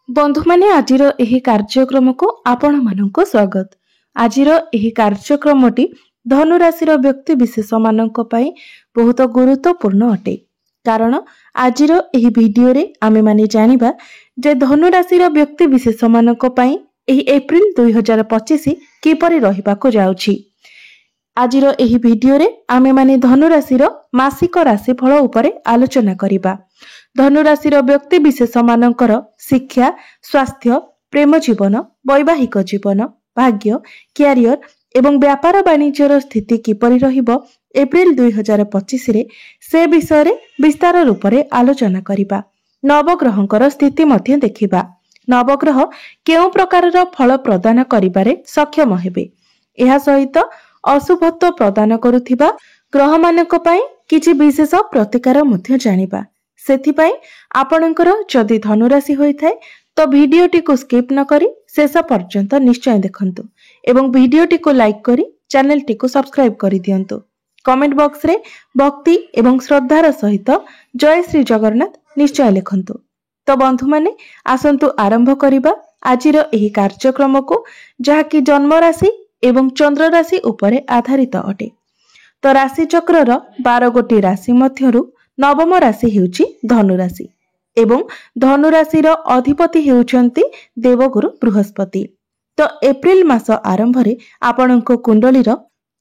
बंधु माने आजिर एही कार्यक्रम को आपण मानक स्वागत। आजिर एही कार्यक्रमटी धनुराशि व्यक्ति विशेष मानक पई बहुत गुरुत्वपूर्ण अटे। कारण आजिर एही वीडियो रे आमे माने जानिबा जे धनुराशि व्यक्ति विशेष मानक पई एही एप्रिल 2025 किपरि रहिबाको जाउछि। आजिर एही वीडियो रे आमे माने धनुराशि मासिक राशिफल उपरे आलोचना करिबा। धनुराशि व्यक्ति विशेष मानकर शिक्षा, स्वास्थ्य, प्रेम जीवन, वैवाहिक जीवन, भाग्य, क्यारियर एवं व्यापार वाणिज्यर स्थिति किपरि रहिबो एप्रिल 2025 रे से विषय रे विस्तार रूप रे आलोचना करिबा। नवग्रहंकर स्थिति मध्य देखिबा। नवग्रह केउ प्रकारर फल प्रदान करिबारे सक्षम हेबे। एहा सहित अशुभत्व प्रदान करुथिबा ग्रह मानक पई किछि विशेष प्रतिकार मध्य जानिबा। सेथिपाई आपणकर जदि धनुराशि होइथाय तो वीडियोटी को स्किप न करी शेष पर्यंत निश्चय देखंतु एवं वीडियोटी को लाइक करी चैनलटी को सब्सक्राइब करी दियंतु। कमेंट बॉक्स रे भक्ति एवं श्रद्धार सहित जय श्री जगन्नाथ निश्चय लिखंतु। तो बंधु माने आसंतु आरंभ करिबा आजिर एही कार्यक्रम को जहाकी जन्म राशि एवं चंद्र राशि उपरे आधारित अटे। तो राशि चक्रर 12 गोटी राशि मध्यरु नवम राशि हेउची धनुराशि एवं धनुराशिर अधिपति हेउचंती देवगुरु बृहस्पति। तो एप्रिल मास आरंभ रे आपणको कुंडलीर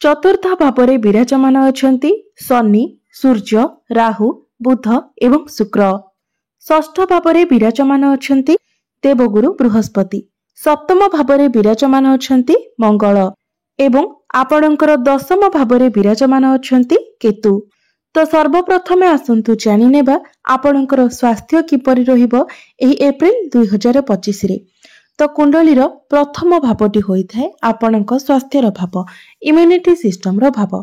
चतुर्थ भावरे विराजमान अछंती शनि, सूर्य, राहु, बुध एवं शुक्र। षष्ठ भावरे विराजमान अछंती देवगुरु बृहस्पति। सप्तम भावरे विराजमान अछंती मंगल एवं आपणकर दशम भावरे विराजमान अछंती केतु। तो सर्वप्रथमे आसंतु जानि नेबा आपणकर स्वास्थ्य किपरि रहिबो एही एप्रिल 2025 रे। तो कुंडलीर प्रथम भावटी होइथाय आपणक स्वास्थ्यर भाव, इम्यूनिटी सिस्टम रो भाव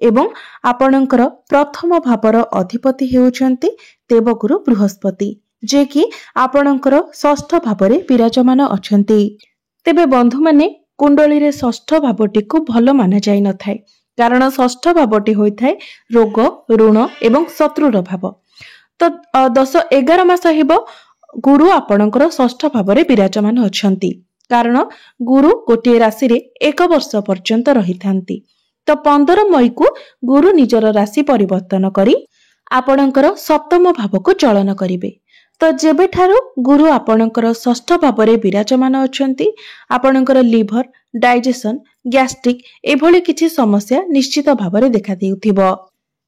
एवं आपणकर प्रथम भावर अधिपति हेउचंती देवगुरु बृहस्पति जे कि आपणकर षष्ठ भावरे विराजमान अछंती। तेबे बंधु माने कुंडली रे षष्ठ भावटी को भलो माना जाय न थाय कारण षष्ठ भावटी होइथाय रोग, ऋण एवं शत्रुर भाव। तो 10-11 मास हेबो गुरु आपणकर षष्ठ भावरे विराजमान अछंती कारण गुरु गोटे राशि रे 1 वर्ष पर्यंत रहिथांती। तो 15 मई को गुरु निजर राशि परिवर्तन करी आपणकर सप्तम भाव को चलन करिवे। तो जेबे ठारू गुरु आपणकर षष्ठ भावरे विराजमान अछंती आपणकर लिभर, डाइजेशन, गैस्ट्रिक एभली किछि समस्या निश्चित भावरे देखा देउथिबो।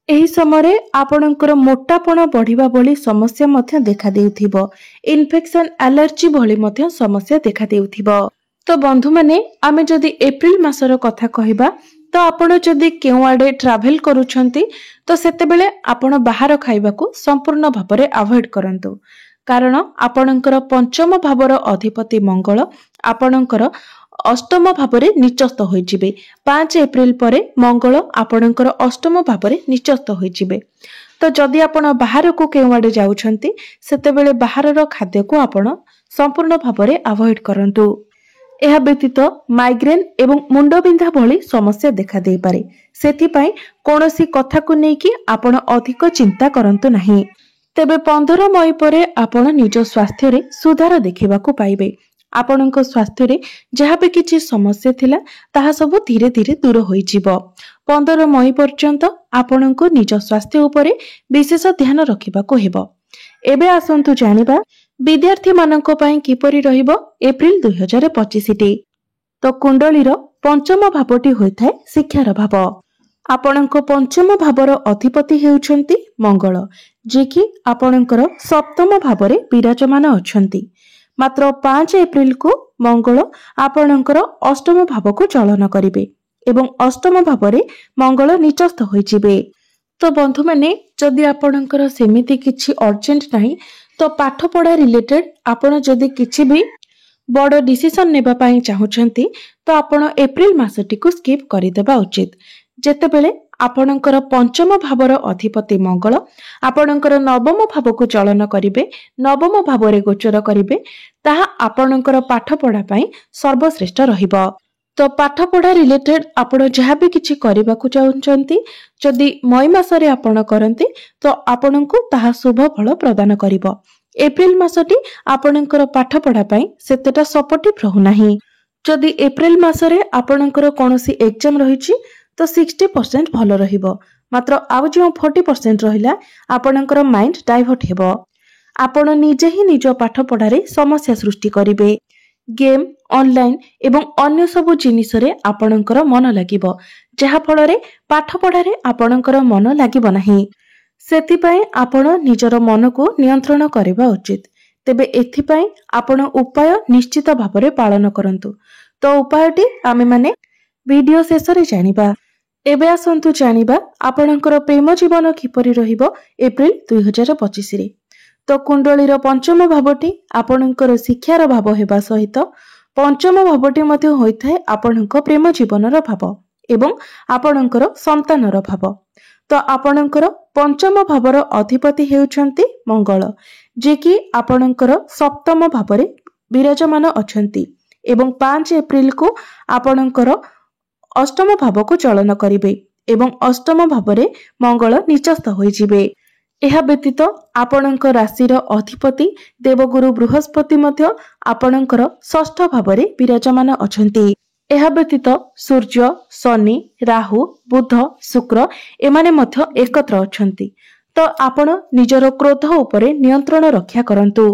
एही समय आपणकर मोटापण बढ़िबा भली समस्या मध्य देखा देउथिबो। इन्फेक्शन, एलर्जी भली मध्य समस्या देखा देउथिबो। तो बंधु माने आमे जदि एप्रिल मासर कथा कहिबा तो आपण जदि केउ आडे ट्रैवल करूछंती तो सेते बेले आपण बाहर खाइबा को संपूर्ण भावरे अवॉइड करंतु कारण आपणकर पंचम भावर अधिपति मंगल आपणकर अष्टम भावरे निचस्त होइजिबे। 5 एप्रिल परे मंगल आपणकर अष्टम भावरे निचस्त होइजिबे। तो जदि आपण बाहर को केउ आडे जाउछंती सेते बेले बाहरर खाद्य को आपण संपूर्ण भावरे अवॉइड करंतु। एहा व्यतीत माइग्रेन एवं मुंडबिंधा भली समस्या देखा देई पारे। सेथिपाई कोनोसी कथा को नेकी आपण अधिक चिंता करंतु नाही। तेबे 15 मई परे आपण निज स्वास्थ्य रे सुधार देखिबा को पाइबे। आपणक स्वास्थ्य रे जहा भी किछि समस्या थिला ताहा सब धीरे धीरे दूर होई जिवो। 15 मई पर्यंत आपणको निज स्वास्थ्य उपरे विशेष ध्यान रखिबा को हेबो। एबे आसंतु जानिबा विद्यार्थी मानक पई किपरि रहिबो एप्रिल 2025 टी। तो कुंडलीर पंचम भावटी होइथाय शिक्षार भाव। आपणको पंचम भावर अधिपति हेउछंती मंगल जे कि आपणकर सप्तम भावरे विराजमान अछंती। मात्र 5 एप्रिल को मंगल आपणकर अष्टम भाव को चलन करिवे एवं अष्टम भावरे मंगल निचस्त होइजिबे। तो बंधु माने जदि आपणकर सेमिति किछि अर्जेंट नाही तो पाठ पढ़ा रिलेटेड आपण जदि किछि भी बड़ डिसीजन नेबा पई चाहुछंती तो आपण एप्रिल मासटी को स्किप करि देबा उचित। जेतेबेले आपणकर पंचम भावर अधिपति मंगल आपणकर नवम भाव को चलन करिवे, नवम भावरे गोचर करिवे, ताहा आपणकर पाठ पढ़ा पई सर्वश्रेष्ठ रहिबो। तो पाठ पढ़ा रिलेटेड आपण जहाँ भी किछि करिबा को चाहुचंती जदि मई मासरे आपण करंती तो आपणको ताहा शुभ फल प्रदान करिवो। एप्रिल मासटी आपणकर पाठपढ़ा सेतेटा सपोर्टिव रहुनाही। जदि एप्रिल मासरे आपणकर कौनसी एग्जाम रही तो 60% भल रहिबो, मात्र आउ जो 40% रहिला आपणकर माइंड डाइवर्ट हेबो। आपण निजे ही निज पाठपढ़ारे समस्या सृष्टि करिवे। गेम, ऑनलाइन एवं अन्य सबु जिनिसरे आपणकर मन लागिबो, जहा फलरे पाठपढ़ारे आपणकर मन लागिबो नाही। सेथिपाई आपण निजर मन को नियंत्रण करबा उचित। तेबे एथिपाई आपण उपाय निश्चित भावरे पालन करंतु। तो उपायटी आमे माने वीडियो शेषरे जानिबा। एबे आसंतु जानिबा आपणकर प्रेम जीवन किपरि रहिबो एप्रिल 2025 रे। तो कुंडलीर पंचम भावटी आपणकर शिक्षार भाव हेबा सहित पंचम भावटी मध्ये होइथाय आपणकर प्रेम जीवनर भाव एवं आपणकर संतानर भाव। तो आपणकर पंचम भावर अधिपति हेउछंती मंगल, जे कि आपणकर सप्तम भावरे विराजमान अछंती एवं 5 एप्रिल को आपणकर अष्टम भाव को चलन करिवे एवं अष्टम भावरे मंगल निचस्थ होई जिवे। एहा व्यतीत आपणकर राशिर अधिपति देवगुरु बृहस्पति मध्य आपणकर षष्ठ भावरे विराजमान अछंती। एहा व्यतीत सूर्य, शनि, राहु, बुध, शुक्र एमाने मध्य एकत्र अछंती। तो आपण निजर क्रोध उपरे नियंत्रण रक्षा करंतु।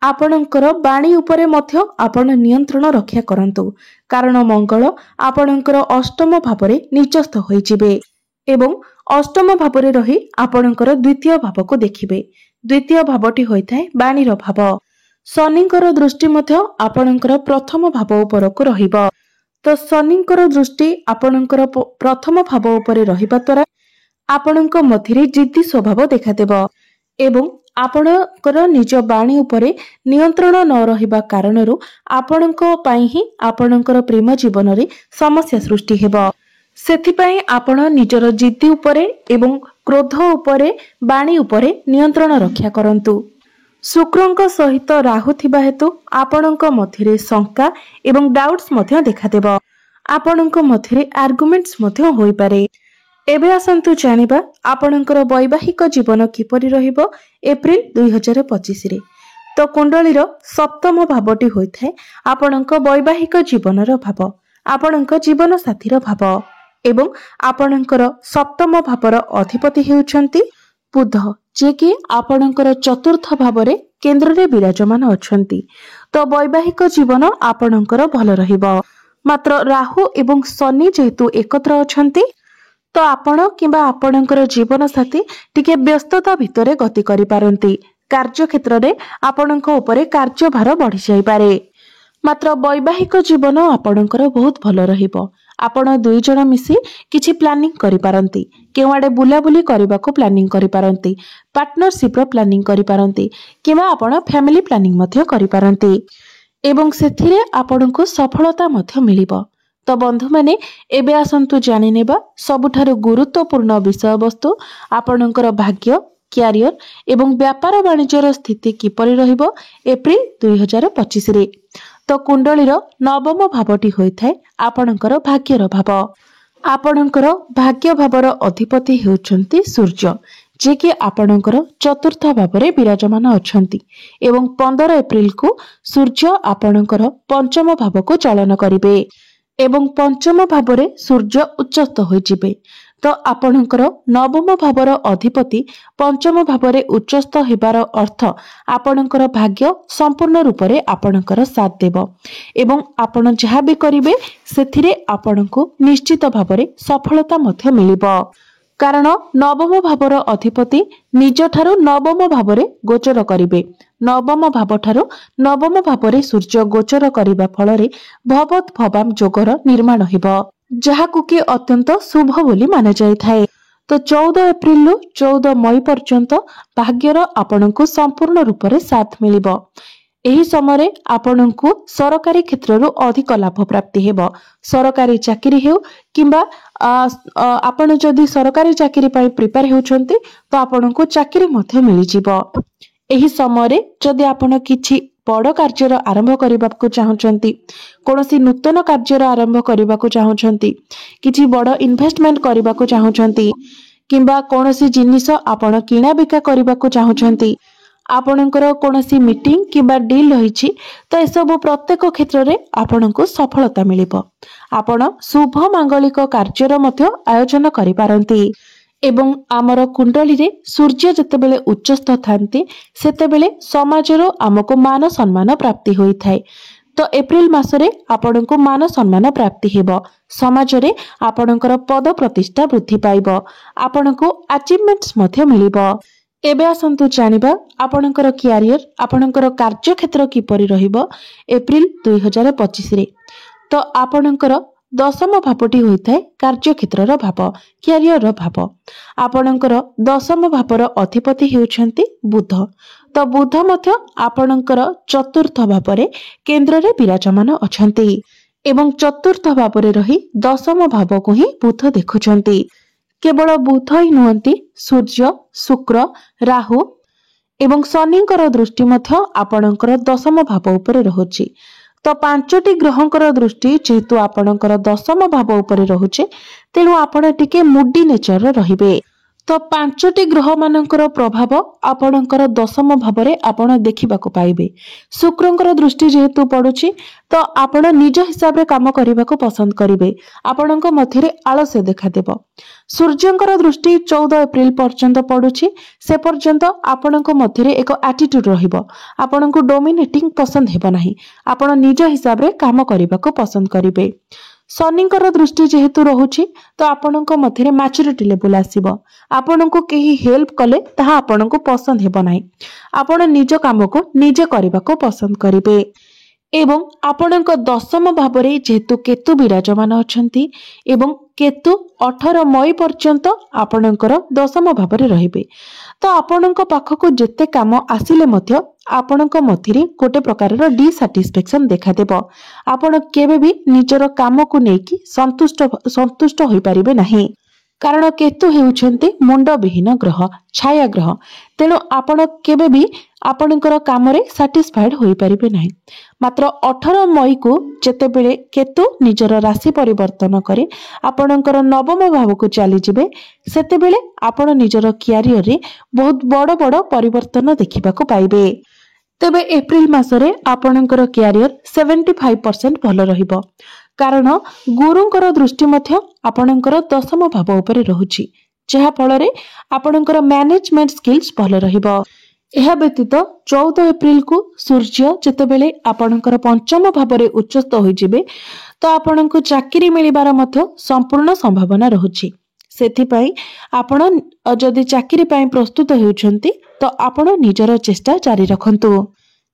आपणकर बाणी उपरे मध्य आपण नियंत्रण रक्षा करंतु, कारण मंगल आपणकर अष्टम भावरे निचस्थ होई जिवे एवं अष्टम भावरे रही आपणकर द्वितीय भाव को देखिबे। द्वितीय भावटी होइथाय बाणीर भाव। शनिकर दृष्टि मध्य आपणकर प्रथम भाव उपर को रहिबो। तो शनिकर दृष्टि आपणकर प्रथम भाव उपरे रहिबा द्वारा आपणक मध्यरे जिद्दी स्वभाव देखादेबो एवं आपणकर निज बाणी उपरे नियंत्रण न रहिबा कारणरू आपणक पई ही आपणकर प्रेम जीवन रे समस्या सृष्टि हेबो। सेथिपाई आपण निजर जिद्दी उपरे एवं क्रोध उपरे बाणी उपरे नियंत्रण रक्षा करंतु। शुक्रंक सहित राहु थिबा हेतु आपणक मध्यरे शंका एवं डाउट्स मध्य देखादेबो। आपणक मध्यरे आर्गुमेंट्स मध्य होई पारे। एबे आसंतु जानिबा आपणकर वैवाहिक जीवन किपरि रहिबो एप्रिल 2025 रे। तो कुंडलीर सप्तम भावटी होइथाय आपणक वैवाहिक जीवनर भाव, आपणक जीवन साथीर भाव एवं आपणकर सप्तम भावर अधिपति हेउछंती बुध, जे कि आपणकर चतुर्थ भावरे केंद्र रे विराजमान अछंती। तो वैवाहिक जीवन आपणकर भल रहिबो, मात्र राहु एवं शनि जेहेतु एकत्र अछंती तो आपण किंबा आपणकर जीवन साथी टिके व्यस्तता भितरे गति करि पारंती। कार्य क्षेत्र रे आपणक उपरे कार्यभार बढ़ी जाई पारे, मात्र वैवाहिक जीवन आपणकर बहुत भल रहिबो। आपण दुई जण मिसी किछि प्लानिंग करि पारंती, केवाडे बुलाबुली करबाको प्लानिंग करि पारंती, पार्टनरशिप रो प्लानिंग करि पारंती किबा आपण फैमिली प्लानिंग मध्य करि पारंती एवं सेथिरे आपणको सफलता मध्य मिलिबो। तो बंधु माने एबे आसंतु जानि नेबा सबुठारु गुरुत्वपूर्ण विषय वस्तु आपणकर भाग्य, क्यारियर एवं व्यापार वाणिज्यर स्थिति किपरि रहिबो एप्रिल 2025 रे। तो कुंडलीर नवम भावटी होइथाय आपणकर भाग्यर भाव। आपणकर भाग्य भावर अधिपति हेउछंती सूर्य, जे कि आपणकर चतुर्थ भावरे विराजमान अछंती एवं 15 एप्रिल को सूर्य आपणकर पंचम भाव को चलन करिवे एवं पंचम भावरे सूर्य उच्चस्थ होई जिवे। तो आपणकर नवम भावर अधिपति पंचम भावरे उच्चस्थ हेबार अर्थ आपणकर भाग्य संपूर्ण रूप से आपणकर साथ देव एवं आपण जहाँ भी करिवे सेथिरे आपणको निश्चित भावरे सफलता मध्य मिलिबो। कारण नवम भावर अधिपति निज ठारू नवम भावरे गोचर करिवे। नवम भाव ठारू नवम भावरे सूर्य गोचर करिबा फलरे भवत भवाम जोगर निर्माण हेबो, जहाकु कि अत्यंत शुभ बोली माना जाइथाए। तो 14 एप्रिल रु 14 मई पर्यंत भाग्यर आपणको संपूर्ण रूप से साथ मिलिबो। एही समय आपणको सरकारी क्षेत्रରୁ अधिक लाभ प्राप्ति हेबो। सरकारी चाकरी हेउ किंबा आपण जदि सरकारी चाकरी पई प्रिपेयर हेउछंती तो आपणको चाकरी मध्य मिलि जिवो। एही समय जदि आपण किछि बड़ कार्यर आरंभ करबाकू चाहूचंती, कोनोसी नूतन कार्यर आरंभ करबाकू चाहूचंती, किछि बड़ इन्वेस्टमेंट करबाकू चाहूचंती किंबा कोनोसी जिनिस आपण किणा बिका करबाकू चाहूचंती, आपणकर कोनोसी मीटिंग किबा डील रही तो एसबू प्रत्येक क्षेत्र में आपनको सफलता मिलिबो। आपण शुभ मांगलिक कार्यर मध्य आयोजन करि पारंती। एवं आमर कुंडली रे सूर्य जेतेबेले उच्चस्थ थांती सेतेबेले समाजरो आमको मान सम्मान प्राप्ति होई थाए। तो एप्रिल मासरे आपनको मान सम्मान प्राप्ति हेबो। समाज रे आपणकर पद प्रतिष्ठा वृद्धि पाइबो। आपनको अचीवमेंट्स मध्य मिलिबो। एबे आसंतु जानिबा आपणकर कैरियर आपणकर कार्य क्षेत्र किपरि रहिबो एप्रिल 2025 रे। तो आपणकर दशम भावटी होता है कार्य क्षेत्र भाव कैरियर भाव। आपणकर दशम भावर अधिपति हेउछंती बुध। तो बुध मध्य आपणकर चतुर्थ भाव केन्द्र रे विराजमान अछंती एवं चतुर्थ भाव रही दशम भाव को ही बुध देखुछंती। केवल बुध ही नुहंती सूर्य शुक्र राहु एवं शनिकर दृष्टि मध्य आपणकर दशम भाव उपरे रहुछि। तो पांचटी ग्रहंकर दृष्टि जेहेतु आपणकर दशम भाव उपरे रहुचे तेणु आपण टिके मुडी नेचर रहिबे। तो पांचटी ग्रह मानकर प्रभाव आपणकर दशम भाव रे आपण देखिबाको पाइबे। शुक्रंकर दृष्टि जेहेतु पड़ुछि तो आपण निज हिसाब रे काम करिबाको पसंद करिवे। आपणक मध्यरे आलस्य देखा देबो। सूर्यंकर दृष्टि 14 एप्रिल पर्यंत पड़ुछि से पर्यंत आपणक मध्यरे एक एटीट्यूड रहिबो। आपणको डोमिनेटिंग पसंद हेबो नाही। आपण निज हिसाब रे काम करिबाको पसंद करिवे। शनिंकर दृष्टि जेहेतु रहुछि तो आपणक मध्यरे मैच्योरिटी लेवल आसीबो। आपणको केही हेल्प कले ताहा आपणको पसंद हेबो नाही। आपण निज काम को निजे करिबाको पसंद करिवे। एवं आपणक दशम भाव रे जेहेतु केतु विराजमान अछंती एवं केतु 18 मई पर्यंत आपणकर दशम भाव रे रहिबे। तो आपणक पाखको जेते काम आसिले मध्य आपणक मध्यरे गोटे प्रकार डिसैटिस्फैक्शन देखा देबो। आपण केबे भी निजर काम को नेकी संतुष्ट होई परिबे नाही। कारण केतु हेउछंती मुंड विहीन ग्रह छाया ग्रह। तेणु आपण केबे भी आपणकर काम रे सैटिस्फाइड होई परिबे नाही। मात्र 18 मई को जेतेबेले केतु निजर राशि परिवर्तन करे आपणकर नवम भाव को चली जिबे सेतेबेले आपण निजर कैरियर रे बहुत बड़ बड़ परिवर्तन देखिबाको पाइबे। तेबे एप्रिल मासरे आपणकर कैरियर 75% भलो रहिबो। कारण गुरुंकर दृष्टि मध्य आपणकर दशम भाव उपरे रहुछि जहा फल रे आपणकर मैनेजमेंट स्किल्स भलो रहिबो। एहा व्यतीत 14 एप्रिल को सूर्य जेतेबेले आपणकर पंचम भाव रे उच्चस्थ होई जिबे तो आपणको चाकरी मिलिबार मध्य संपूर्ण संभावना रहुछि। सेथि पई आपण जदि चाकरी पई प्रस्तुत हेउछंती तो आपण निजर चेष्टा जारी रखंतु।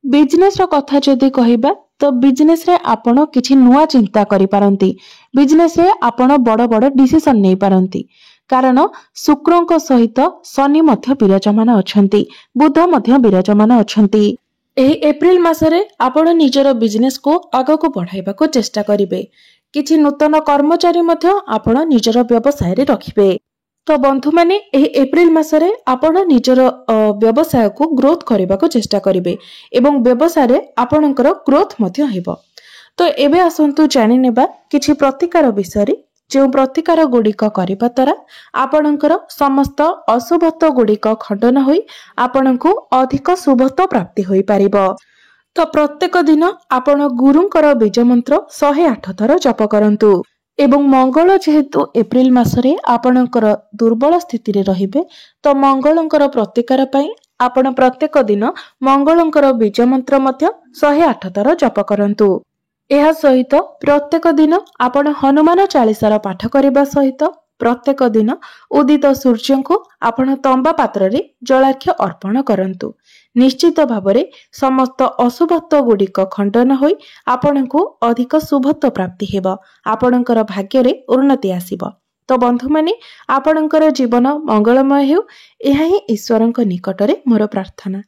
बिजनेस रो कथा जदि कहिबा तो बिजनेस रे आपण किछि नुआ चिंता करि पारंती। बिजनेस रे आपण बड़ बड़ डिसीजन नै पारंती। कारण शुक्रंक सहित शनि मध्य विराजमान अछंती बुध मध्य विराजमान अछंती। एही एप्रिल मासरे आपण निजर बिजनेस को आगको बढ़ाइबा को चेष्टा करिवे। किछि नूतन कर्मचारी मध्य आपण निजर व्यवसाय रे रखिबे। तो बंधु माने एही एप्रिल मासरे आपण निजर व्यवसाय को ग्रोथ करबा को चेष्टा करिवे एवं व्यवसाय रे आपणकर ग्रोथ मध्य हेबो। तो एबे आसंतु जानि नेबा किछि प्रतिकार विषय जो प्रतिकार गुड़िक करबा द्वारा आपणकर समस्त अशुभत्व गुड़िक खंडन होई आपणको अधिक शुभत्व प्राप्ति होई पारिबो। तो प्रत्येक दिन आपण गुरुंकर बीज मंत्र 108 थर जप करंतु एवं मंगल जेहेतु एप्रिल मासरे आपणकर दुर्बल स्थिति रे रहिबे तो मंगलंकर प्रतिकार पई आपण प्रत्येक दिन मंगलंकर बीज मंत्र मध्य 108 थर जप करंतु। एहा सहित प्रत्येक दिन आपण हनुमान चालीसार पाठ करबा सहित प्रत्येक दिन उदित सूर्य को आपण तंबा पात्र रे जलाख्य अर्पण करंतु। निश्चित भावरे समस्त अशुभत्व गुड़िक खंडन होई आपणको अधिक शुभत्व प्राप्ति हेबो। आपणकर भाग्य रे उन्नति आसीबो। तो बंधु माने आपणकर जीवन मंगलमय हेउ एहा ही ईश्वरंक निकटरे मोर प्रार्थना।